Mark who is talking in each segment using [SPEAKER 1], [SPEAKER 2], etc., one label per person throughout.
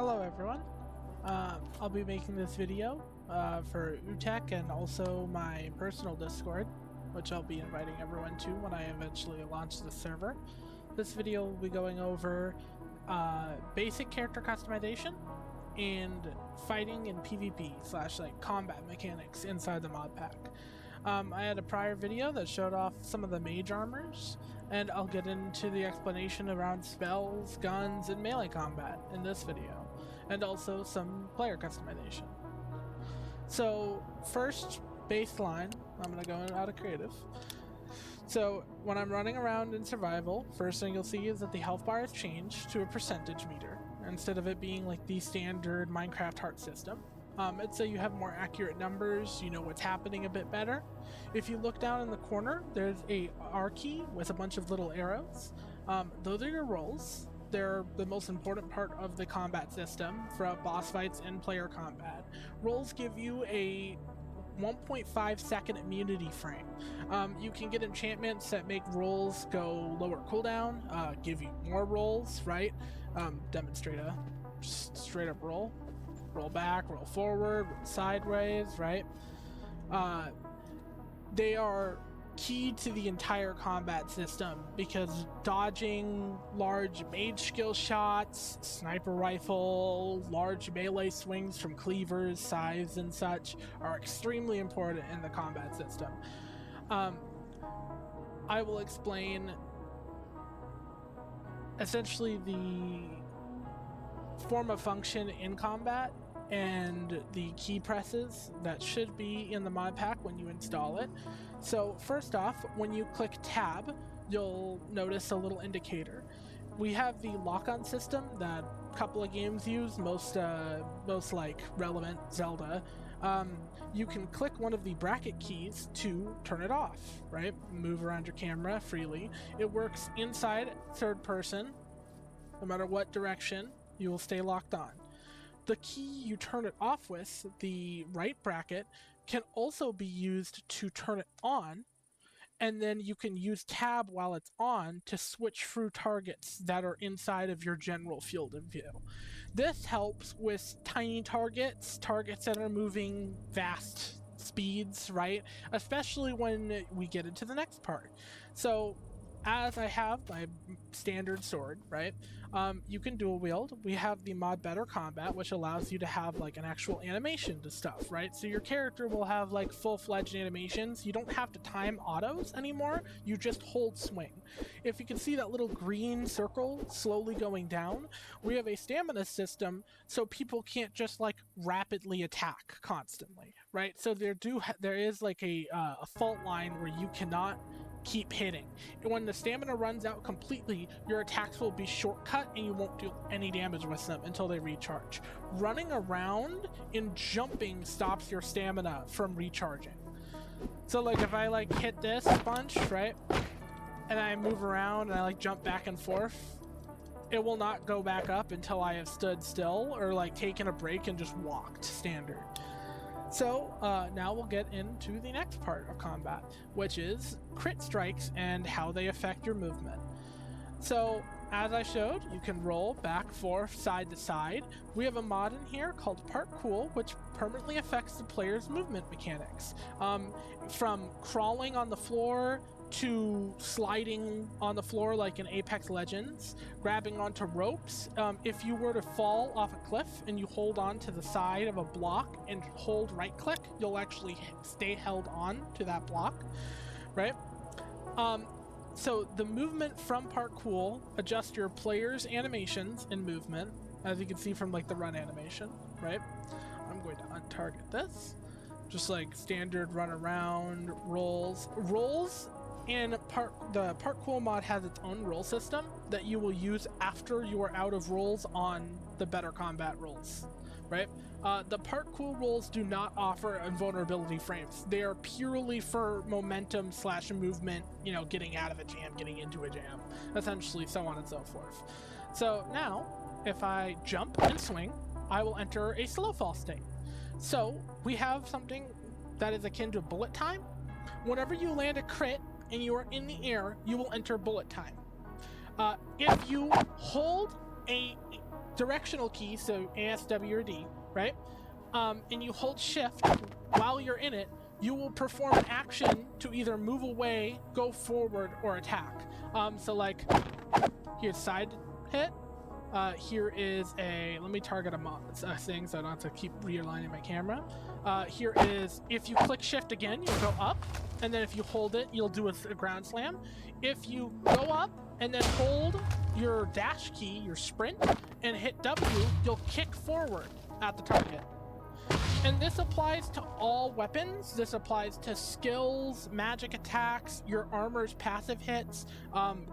[SPEAKER 1] Hello everyone. I'll be making this video for UTech and also my personal Discord, which I'll be inviting everyone to when I eventually launch the server. This video will be going over basic character customization and fighting and PvP / like combat mechanics inside the mod pack. I had a prior video that showed off some of the mage armors, and I'll get into the explanation around spells, guns, and melee combat in this video, and also some player customization. So first, baseline, I'm going to go out of creative. So when I'm running around in survival, first thing you'll see is that the health bar has changed to a percentage meter, instead of it being like the standard Minecraft heart system. It's so you have more accurate numbers, you know what's happening a bit better. If you look down in the corner, there's a R key with a bunch of little arrows. Those are your rolls. They're the most important part of the combat system for boss fights and player combat. Rolls give you a 1.5 second immunity frame. You can get enchantments that make rolls go lower cooldown, give you more rolls, right? Demonstrate a straight up roll. Roll back, roll forward, roll sideways, right? They are key to the entire combat system because dodging large mage skill shots, sniper rifle, large melee swings from cleavers, scythes, and such are extremely important in the combat system. I will explain essentially the form of function in combat and the key presses that should be in the mod pack when you install it. So first off, when you click tab, you'll notice a little indicator. We have the lock-on system that a couple of games use, most like relevant Zelda. You can click one of the bracket keys to turn it off, right? Move around your camera freely. It works inside third person, no matter what direction. You will stay locked on. The key you turn it off with, the right bracket, can also be used to turn it on, and then you can use tab while it's on to switch through targets that are inside of your general field of view. This helps with tiny targets that are moving vast speeds, right? Especially when we get into the next part. So as I have my standard sword, right? You can dual wield. We have the mod Better Combat, which allows you to have like an actual animation to stuff, right? So your character will have like full-fledged animations. You don't have to time autos anymore. You just hold swing. If you can see that little green circle slowly going down, we have a stamina system so people can't just like rapidly attack constantly, right? So there is like a fault line where you cannot keep hitting. And when the stamina runs out completely, your attacks will be shortcut and you won't do any damage with them until they recharge. Running around and jumping stops your stamina from recharging. So like if I like hit this bunch, right, and I move around and I like jump back and forth, it will not go back up until I have stood still or like taken a break and just walked standard. So now we'll get into the next part of combat, which is crit strikes and how they affect your movement. So as I showed, you can roll back, forth, side to side. We have a mod in here called Parkour, which permanently affects the player's movement mechanics. From crawling on the floor to sliding on the floor like in Apex Legends, grabbing onto ropes. If you were to fall off a cliff and you hold on to the side of a block and hold right click, you'll actually stay held on to that block, right? So the movement from Parkour adjusts your player's animations and movement, as you can see from like the run animation, right? I'm going to untarget this. Just like standard run around, rolls. And the Parkour mod has its own roll system that you will use after you are out of rolls on the Better Combat rolls, right? The Parkour rolls do not offer invulnerability frames. They are purely for momentum / movement, you know, getting out of a jam, getting into a jam, essentially, so on and so forth. So now, if I jump and swing, I will enter a slow fall state. So we have something that is akin to bullet time. Whenever you land a crit and you are in the air, you will enter bullet time. If you hold a directional key, so AS, W, or D, right? And you hold shift while you're in it, you will perform an action to either move away, go forward, or attack. So like, here's side hit. Here is a, let me target a thing so I don't have to keep realigning my camera. Here is, if you click shift again, you'll go up, and then if you hold it, you'll do a ground slam. If you go up and then hold your dash key, your sprint, and hit W, you'll kick forward at the target. And this applies to all weapons. This applies to skills, magic attacks, your armor's passive hits,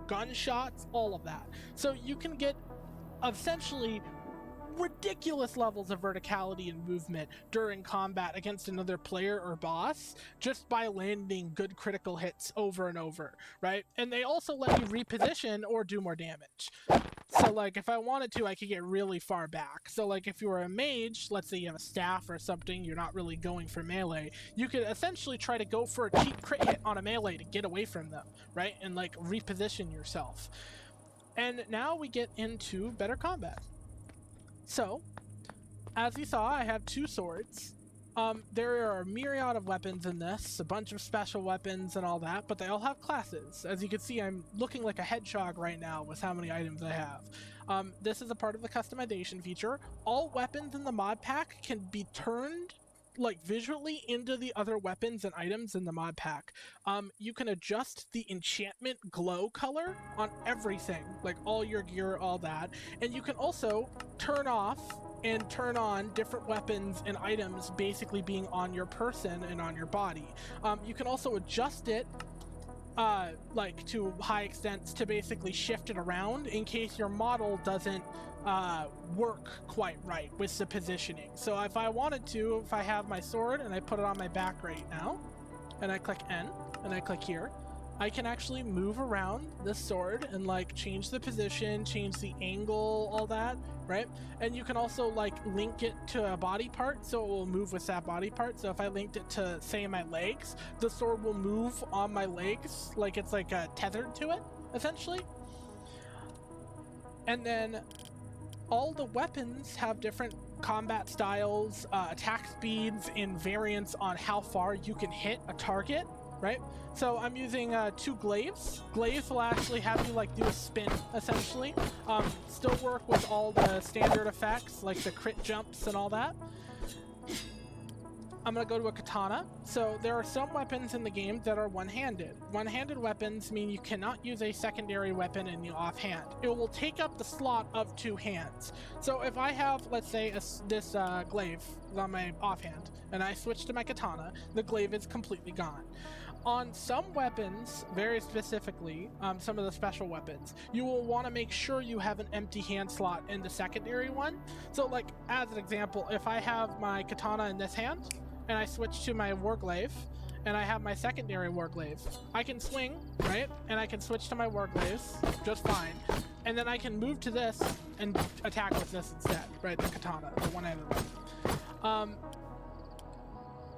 [SPEAKER 1] gunshots, all of that. So you can get essentially ridiculous levels of verticality and movement during combat against another player or boss just by landing good critical hits over and over, right? And they also let you reposition or do more damage. So like if I wanted to, I could get really far back. So like if you were a mage, let's say you have a staff or something, you're not really going for melee, you could essentially try to go for a cheap crit hit on a melee to get away from them, right? And like reposition yourself. And now we get into better combat. So, as you saw, I have 2 swords. There are a myriad of weapons in this, a bunch of special weapons and all that, but they all have classes. As you can see, I'm looking like a hedgehog right now with how many items I have. This is a part of the customization feature. All weapons in the mod pack can be turned like visually into the other weapons and items in the mod pack. You can adjust the enchantment glow color on everything, like all your gear, all that. And you can also turn off and turn on different weapons and items basically being on your person and on your body. You can also adjust it like to high extents to basically shift it around in case your model doesn't work quite right with the positioning. So if I wanted to, if I have my sword and I put it on my back right now, and I click N, and I click here, I can actually move around this sword and like change the position, change the angle, all that, right? And you can also like link it to a body part so it will move with that body part. So if I linked it to, say, my legs, the sword will move on my legs like it's like tethered to it, essentially. And then all the weapons have different combat styles, attack speeds, and variants on how far you can hit a target, right? So I'm using 2 glaives. Glaives will actually have you like do a spin, essentially. Still work with all the standard effects, like the crit jumps and all that. I'm gonna go to a katana. So there are some weapons in the game that are one-handed. One-handed weapons mean you cannot use a secondary weapon in the offhand. It will take up the slot of 2 hands. So if I have, let's say, this glaive on my offhand, and I switch to my katana, the glaive is completely gone. On some weapons, very specifically, some of the special weapons, you will want to make sure you have an empty hand slot in the secondary one. So like, as an example, if I have my katana in this hand, and I switch to my warglaive, and I have my secondary warglaive, I can swing, right? And I can switch to my warglaives just fine. And then I can move to this and attack with this instead, right? The katana, the one-handed one.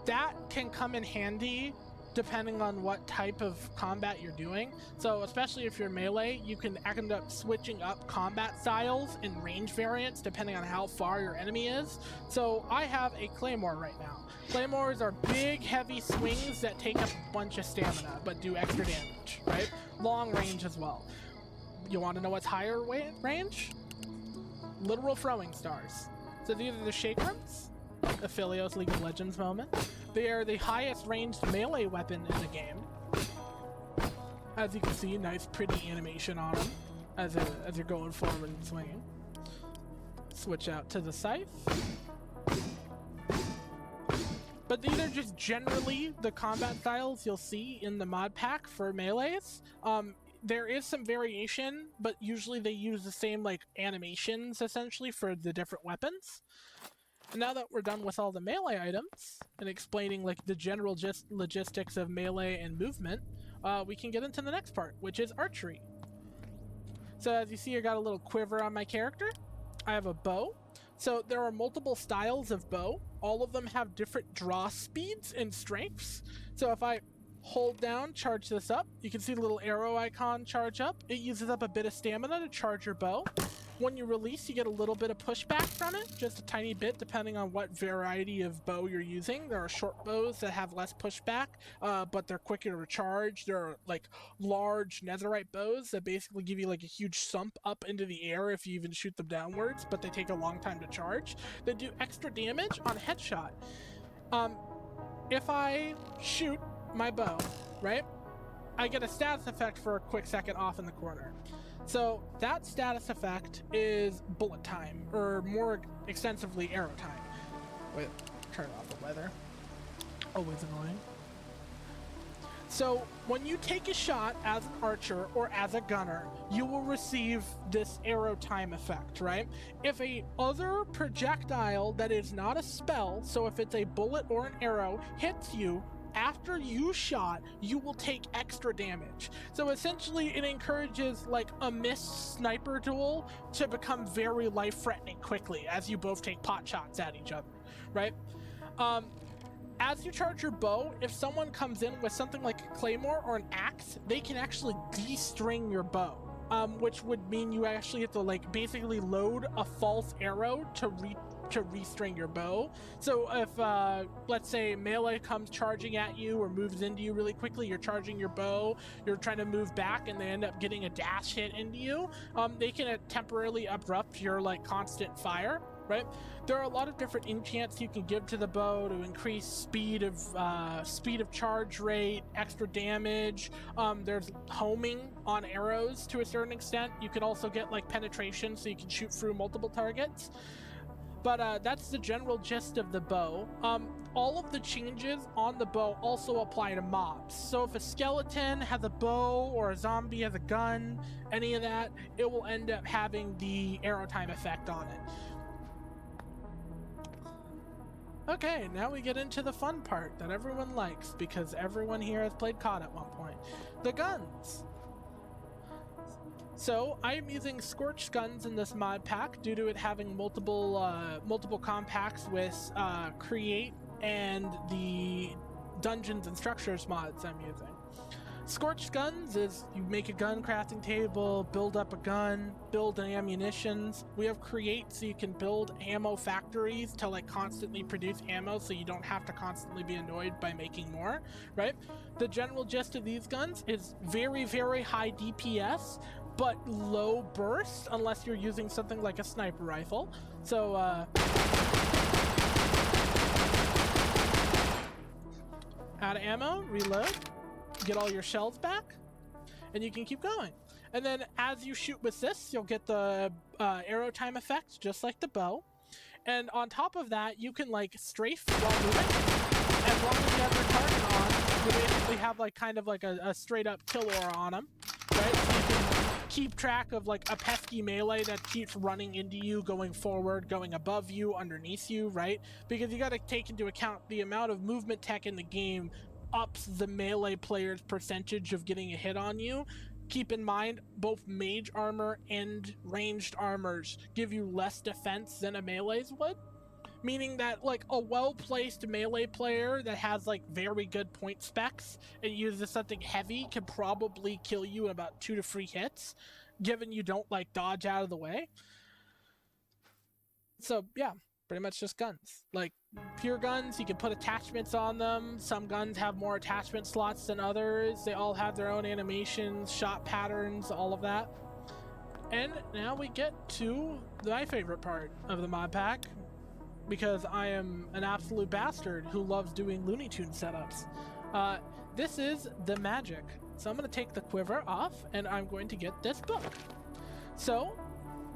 [SPEAKER 1] That can come in handy depending on what type of combat you're doing. So especially if you're melee, you can end up switching up combat styles and range variants depending on how far your enemy is. So I have a claymore right now. Claymores are big, heavy swings that take up a bunch of stamina, but do extra damage, right? Long range as well. You want to know what's higher range? Literal throwing stars. So these are the Shakrams, Aphelios League of Legends moment. They are the highest ranged melee weapon in the game. As you can see, nice pretty animation on them as you're going forward and swinging. Switch out to the scythe. But these are just generally the combat styles you'll see in the mod pack for melees. There is some variation, but usually they use the same like animations essentially for the different weapons. And now that we're done with all the melee items and explaining like the general logistics of melee and movement, we can get into the next part, which is archery. So as you see, I got a little quiver on my character. I have a bow. So there are multiple styles of bow. All of them have different draw speeds and strengths. So if I hold down, charge this up, you can see the little arrow icon charge up. It uses up a bit of stamina to charge your bow. When you release, you get a little bit of pushback from it, just a tiny bit, depending on what variety of bow you're using. There are short bows that have less pushback, but they're quicker to recharge. There are like large netherite bows that basically give you like a huge sump up into the air if you even shoot them downwards, but they take a long time to charge. They do extra damage on headshot. If I shoot my bow, right, I get a status effect for a quick second off in the corner. So that status effect is bullet time, or more extensively, arrow time. Wait, turn off the weather. Always annoying. So when you take a shot as an archer or as a gunner, you will receive this arrow time effect, right? If a other projectile that is not a spell, so if it's a bullet or an arrow, hits you, after you shot, you will take extra damage. So essentially it encourages like a missed sniper duel to become very life-threatening quickly as you both take pot shots at each other, right? As you charge your bow, if someone comes in with something like a claymore or an axe, they can actually de-string your bow, which would mean you actually have to like basically load a false arrow to restring your bow. So if let's say melee comes charging at you or moves into you really quickly, you're charging your bow, you're trying to move back, and they end up getting a dash hit into you, they can temporarily abrupt your like constant fire, right? There are a lot of different enchants you can give to the bow to increase speed of charge rate, extra damage. There's homing on arrows to a certain extent. You can also get like penetration, so you can shoot through multiple targets. But that's the general gist of the bow. All of the changes on the bow also apply to mobs. So if a skeleton has a bow or a zombie has a gun, any of that, it will end up having the arrow time effect on it. Okay, now we get into the fun part that everyone likes because everyone here has played COD at one point. The guns. So I'm using scorched guns in this mod pack due to it having multiple compacts with create and the dungeons and structures mods I'm using. Scorched guns is you make a gun crafting table, build up a gun, build ammunitions. We have create, so you can build ammo factories to like constantly produce ammo so you don't have to constantly be annoyed by making more, right? The general gist of these guns is very, very high DPS, but low burst unless you're using something like a sniper rifle. So out of ammo, reload, get all your shells back, and you can keep going. And then as you shoot with this, you'll get the arrow time effect, just like the bow. And on top of that, you can like strafe while moving. As long as you have your target on, you basically have like kind of like a straight up kill aura on them, right? So you can keep track of like a pesky melee that keeps running into you, going forward, going above you, underneath you, right? Because you got to take into account the amount of movement tech in the game ups the melee player's percentage of getting a hit on you. Keep in mind, both mage armor and ranged armors give you less defense than a melee's would. Meaning that like a well-placed melee player that has like very good point specs and uses something heavy can probably kill you in about 2 to 3 hits, given you don't like dodge out of the way. So yeah, pretty much just guns. Like pure guns, you can put attachments on them. Some guns have more attachment slots than others. They all have their own animations, shot patterns, all of that. And now we get to my favorite part of the mod pack, because I am an absolute bastard who loves doing Looney Tunes setups. This is the magic. So I'm going to take the quiver off and I'm going to get this book. So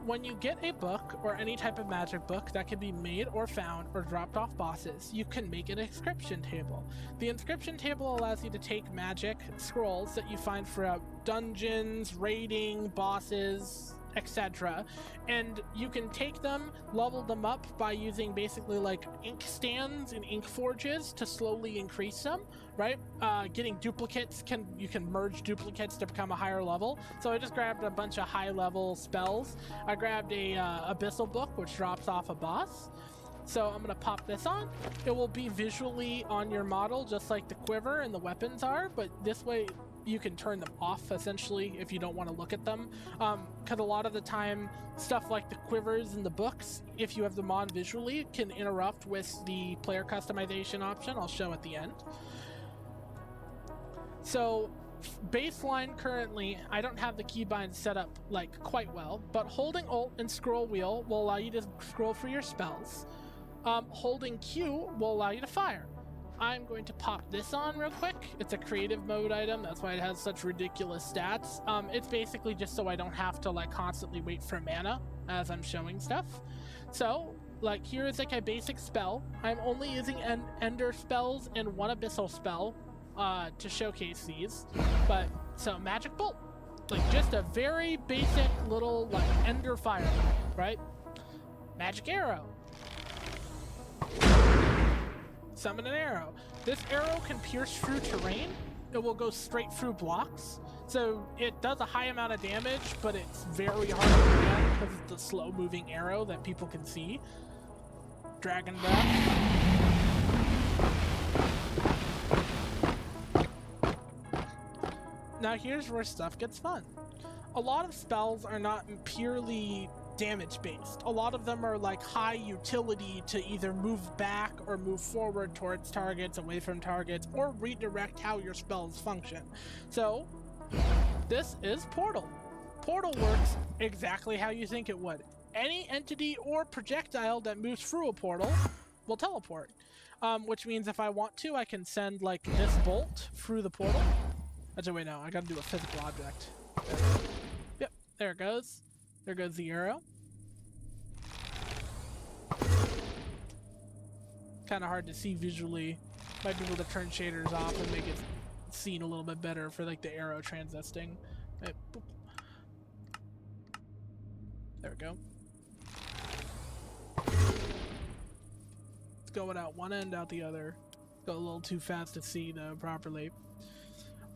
[SPEAKER 1] when you get a book or any type of magic book that can be made or found or dropped off bosses, you can make an inscription table. The inscription table allows you to take magic scrolls that you find throughout dungeons, raiding, bosses, etc. And you can take them, level them up by using basically like ink stands and ink forges to slowly increase them, right? Getting duplicates, you can merge duplicates to become a higher level. So I just grabbed a bunch of high level spells. I grabbed a abyssal book, which drops off a boss. So I'm gonna pop this on. It will be visually on your model, just like the quiver and the weapons are, but this way you can turn them off essentially if you don't want to look at them. Because a lot of the time, stuff like the quivers in the books, if you have them on visually, can interrupt with the player customization option I'll show at the end. So baseline currently, I don't have the keybind set up like quite well, but holding Alt and scroll wheel will allow you to scroll through your spells. Holding Q will allow you to fire. I'm going to pop this on real quick. It's a creative mode item, that's why it has such ridiculous stats. It's basically just so I don't have to like constantly wait for mana as I'm showing stuff. So like here is like a basic spell. I'm only using ender spells and one abyssal spell to showcase these. But so magic bolt, like just a very basic little like ender fire, right? Magic arrow. Summon an arrow. This arrow can pierce through terrain. It will go straight through blocks. So it does a high amount of damage, but it's very hard to get because it's the slow moving arrow that people can see. Dragon breath. Now here's where stuff gets fun. A lot of spells are not purely damage based. A lot of them are like high utility to either move back or move forward towards targets, away from targets, or redirect how your spells function. So this is Portal. Portal works exactly how you think it would. Any entity or projectile that moves through a portal will teleport, which means if I want to, I can send like this bolt through the portal. Actually, wait, no, I gotta do a physical object. Yep, there it goes. There goes the arrow. Kind of hard to see visually. Might be able to turn shaders off and make it seen a little bit better for like the arrow transisting. Right, there we go. It's going out one end, out the other. Go a little too fast to see though properly.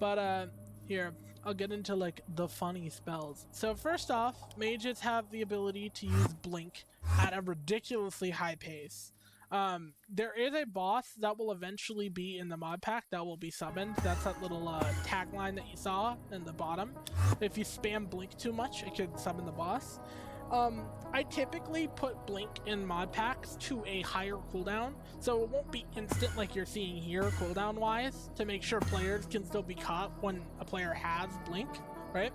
[SPEAKER 1] But here, I'll get into like the funny spells. So first off, mages have the ability to use blink at a ridiculously high pace. There is a boss that will eventually be in the mod pack that will be summoned. That's that little tagline that you saw in the bottom. If you spam blink too much, it could summon the boss. I typically put blink in mod packs to a higher cooldown, so it won't be instant like you're seeing here cooldown wise, to make sure players can still be caught when a player has blink, right?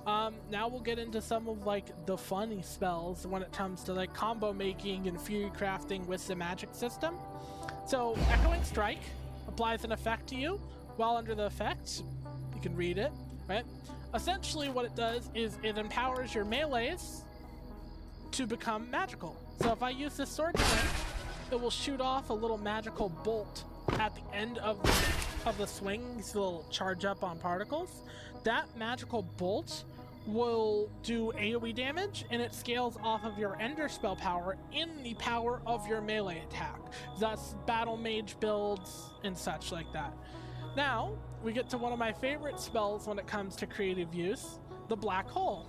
[SPEAKER 1] Now we'll get into some of like the funny spells when it comes to like combo making and fury crafting with the magic system. So Echoing Strike applies an effect to you. While under the effect, you can read it, right? Essentially what it does is it empowers your melees to become magical. So if I use this sword swing, it will shoot off a little magical bolt at the end of the swing. These will charge up on particles. That magical bolt will do AoE damage, and it scales off of your ender spell power in the power of your melee attack. Thus battle mage builds and such like that. Now we get to one of my favorite spells when it comes to creative use, the black hole.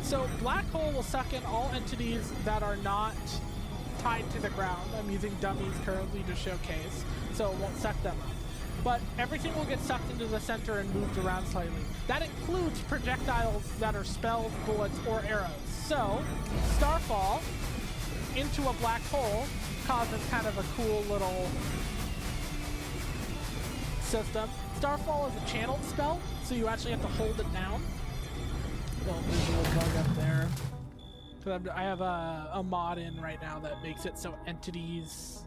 [SPEAKER 1] So black hole will suck in all entities that are not tied to the ground. I'm using dummies currently to showcase, so it won't suck them up. But everything will get sucked into the center and moved around slightly. That includes projectiles that are spells, bullets, or arrows. So Starfall into a black hole causes kind of a cool little system. Starfall is a channeled spell, so you actually have to hold it down. Little visual bug up there. So I have a mod in right now that makes it so entities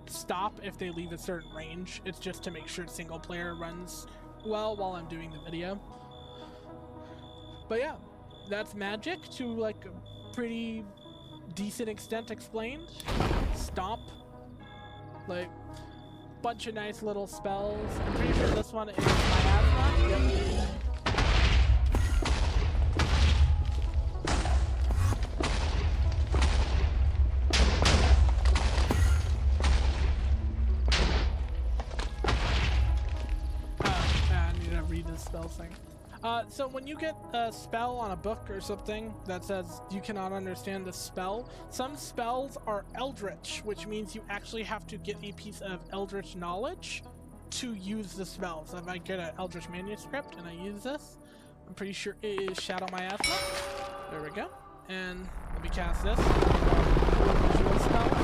[SPEAKER 1] stop if they leave a certain range. It's just to make sure single player runs well while I'm doing the video. But yeah, that's magic to like a pretty decent extent explained. Stomp, like bunch of nice little spells. I'm pretty sure this one is miasma. Yep. I need to read this spell thing. So when you get a spell on a book or something that says you cannot understand the spell, some spells are eldritch, which means you actually have to get a piece of eldritch knowledge to use the spell. So if I get an eldritch manuscript and I use this, I'm pretty sure it is Shadow Miasma. There we go. And let me cast this. Visual spells.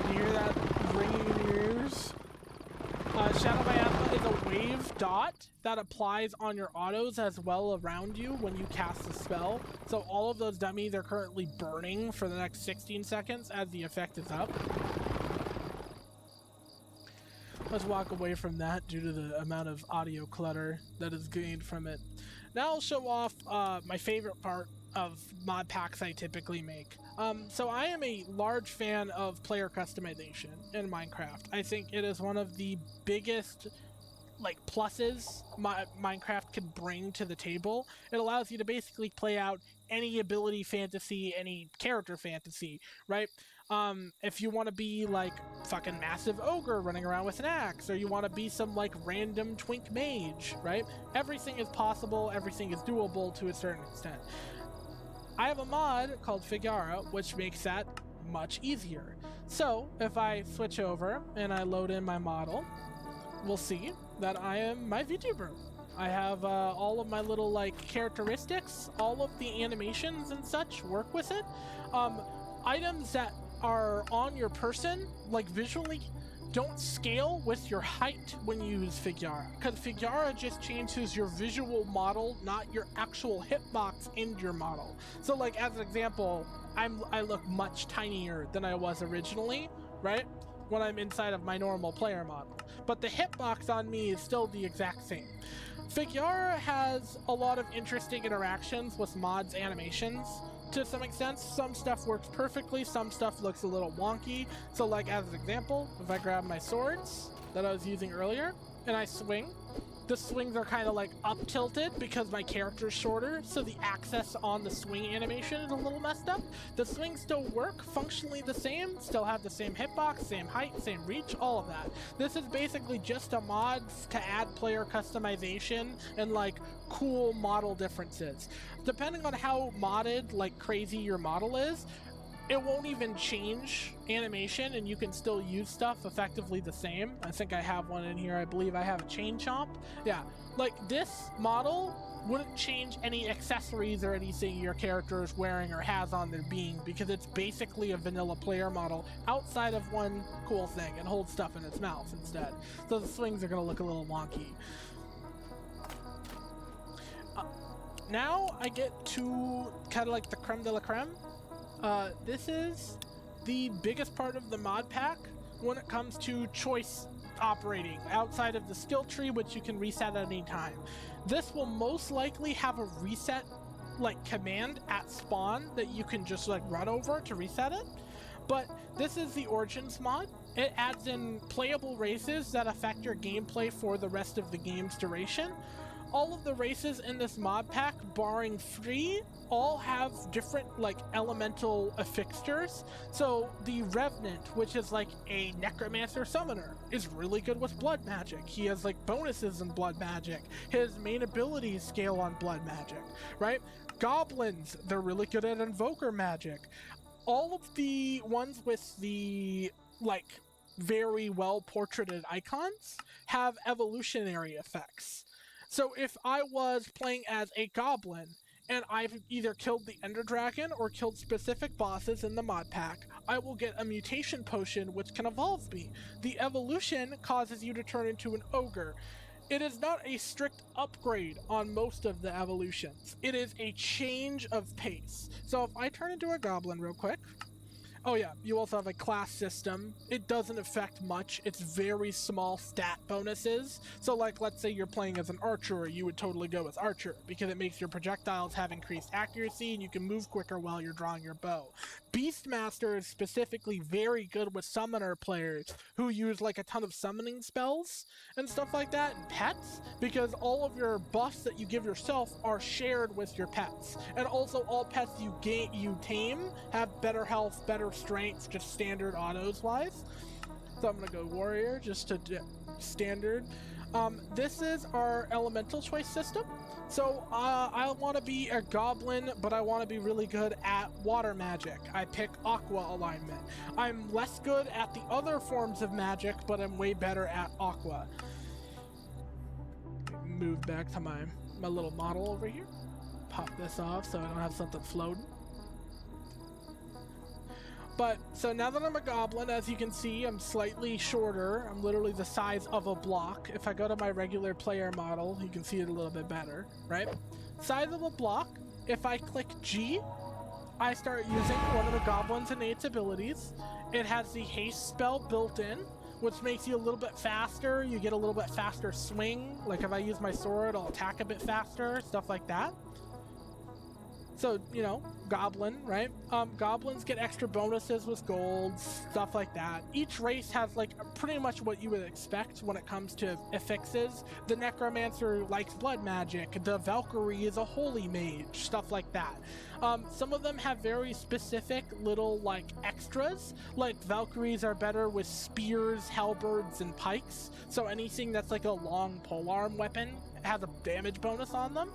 [SPEAKER 1] You hear that ringing in your ears? Shadow Miasma is a wave dot that applies on your autos as well around you when you cast the spell. So all of those dummies are currently burning for the next 16 seconds as the effect is up. Let's walk away from that due to the amount of audio clutter that is gained from it. Now I'll show off my favorite part of mod packs I typically make. So I am a large fan of player customization in Minecraft. I think it is one of the biggest pluses Minecraft can bring to the table. It allows you to basically play out any ability fantasy, any character fantasy, right? If you want to be like fucking massive ogre running around with an axe, or you want to be some like random twink mage, right? Everything is possible, everything is doable to a certain extent. I have a mod called Figara, which makes that much easier. So if I switch over and I load in my model, we'll see that I am my VTuber. I have all of my little characteristics, all of the animations and such work with it. Items that are on your person, visually, don't scale with your height when you use Figara, because Figara just changes your visual model, not your actual hitbox in your model. So as an example, I look much tinier than I was originally, right? When I'm inside of my normal player model. But the hitbox on me is still the exact same. Figara has a lot of interesting interactions with mods animations. To some extent, some stuff works perfectly, some stuff looks a little wonky. So as an example, if I grab my swords that I was using earlier and I swing, the swings are kind of up tilted because my character is shorter, so the access on the swing animation is a little messed up. The swings still work functionally the same, still have the same hitbox, same height, same reach, all of that. This is basically just a mod to add player customization and cool model differences. Depending on how modded crazy your model is, it won't even change animation and you can still use stuff effectively the same. I think I have one in here. I believe I have a chain chomp. Yeah, this model wouldn't change any accessories or anything your character is wearing or has on their being, because it's basically a vanilla player model outside of one cool thing. It holds stuff in its mouth instead. So the swings are going to look a little wonky. Now I get to kind of the creme de la creme. This is the biggest part of the mod pack when it comes to choice operating outside of the skill tree, which you can reset at any time. This will most likely have a reset command at spawn that you can just run over to reset it. But this is the Origins mod. It adds in playable races that affect your gameplay for the rest of the game's duration. All of the races in this mod pack, barring 3, all have different elemental fixtures. So the Revenant, which is a necromancer summoner, is really good with blood magic. He has bonuses in blood magic. His main abilities scale on blood magic, right? Goblins, they're really good at invoker magic. All of the ones with the very well portraited icons have evolutionary effects. So if I was playing as a goblin and I've either killed the Ender Dragon or killed specific bosses in the mod pack, I will get a mutation potion which can evolve me. The evolution causes you to turn into an ogre. It is not a strict upgrade on most of the evolutions. It is a change of pace. So if I turn into a goblin real quick, oh yeah, you also have a class system. It doesn't affect much. It's very small stat bonuses. So let's say you're playing as an archer, you would totally go with archer because it makes your projectiles have increased accuracy and you can move quicker while you're drawing your bow. Beastmaster is specifically very good with summoner players who use a ton of summoning spells and stuff like that, and pets, because all of your buffs that you give yourself are shared with your pets. And also all pets you tame have better health, better strength, just standard autos wise. So I'm gonna go warrior just to standard. This is our elemental choice system. So I want to be a goblin, but I want to be really good at water magic. I pick aqua alignment. I'm less good at the other forms of magic, but I'm way better at aqua. Move back to my little model over here. Pop this off so I don't have something floating. But, so now that I'm a goblin, as you can see, I'm slightly shorter. I'm literally the size of a block. If I go to my regular player model, you can see it a little bit better, right? Size of a block. If I click G, I start using one of the goblin's innate abilities. It has the haste spell built in, which makes you a little bit faster. You get a little bit faster swing. Like if I use my sword, I'll attack a bit faster, stuff like that. So, you know, goblin, right? Goblins get extra bonuses with golds, stuff like that. Each race has like pretty much what you would expect when it comes to affixes. The necromancer likes blood magic. The Valkyrie is a holy mage, stuff like that. Some of them have very specific little like extras. Like Valkyries are better with spears, halberds, and pikes. So anything that's like a long polearm weapon has a damage bonus on them.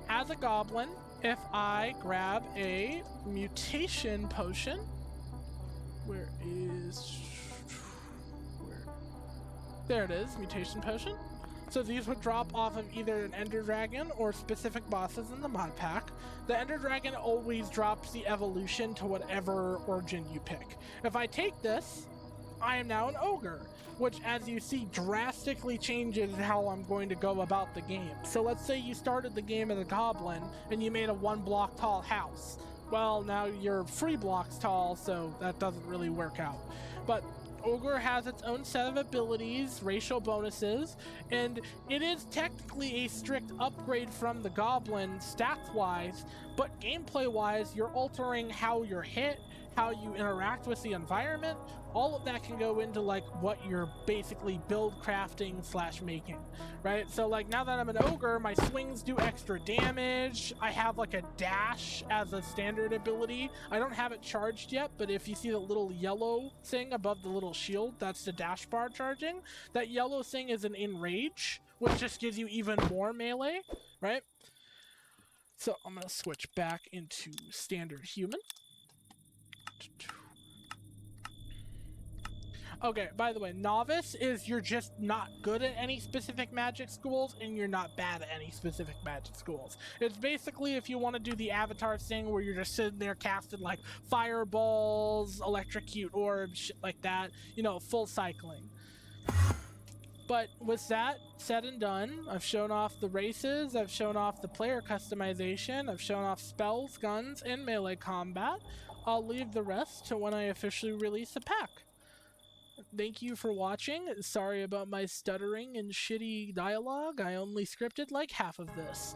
[SPEAKER 1] As a goblin, if I grab a mutation potion, there it is, mutation potion. So these would drop off of either an Ender Dragon or specific bosses in the mod pack. The Ender Dragon always drops the evolution to whatever origin you pick. If I take this, I am now an ogre, which, as you see, drastically changes how I'm going to go about the game. So let's say you started the game as a goblin and you made a 1 block tall house. Well, now you're 3 blocks tall, so that doesn't really work out. But ogre has its own set of abilities, racial bonuses, and it is technically a strict upgrade from the goblin stats-wise, but gameplay-wise, you're altering how you're hit, how you interact with the environment. All of that can go into like what you're basically build crafting / making, right? So like now that I'm an ogre, my swings do extra damage. I have like a dash as a standard ability. I don't have it charged yet, but if you see the little yellow thing above the little shield, that's the dash bar charging. That yellow thing is an enrage, which just gives you even more melee, right? So I'm gonna switch back into standard human. Okay, by the way, novice is you're just not good at any specific magic schools and you're not bad at any specific magic schools. It's basically if you want to do the avatar thing where you're just sitting there casting like fireballs, electrocute orbs, shit like that, you know, full cycling. But with that said and done, I've shown off the races, I've shown off the player customization, I've shown off spells, guns, and melee combat. I'll leave the rest to when I officially release a pack. Thank you for watching. Sorry about my stuttering and shitty dialogue. I only scripted like half of this.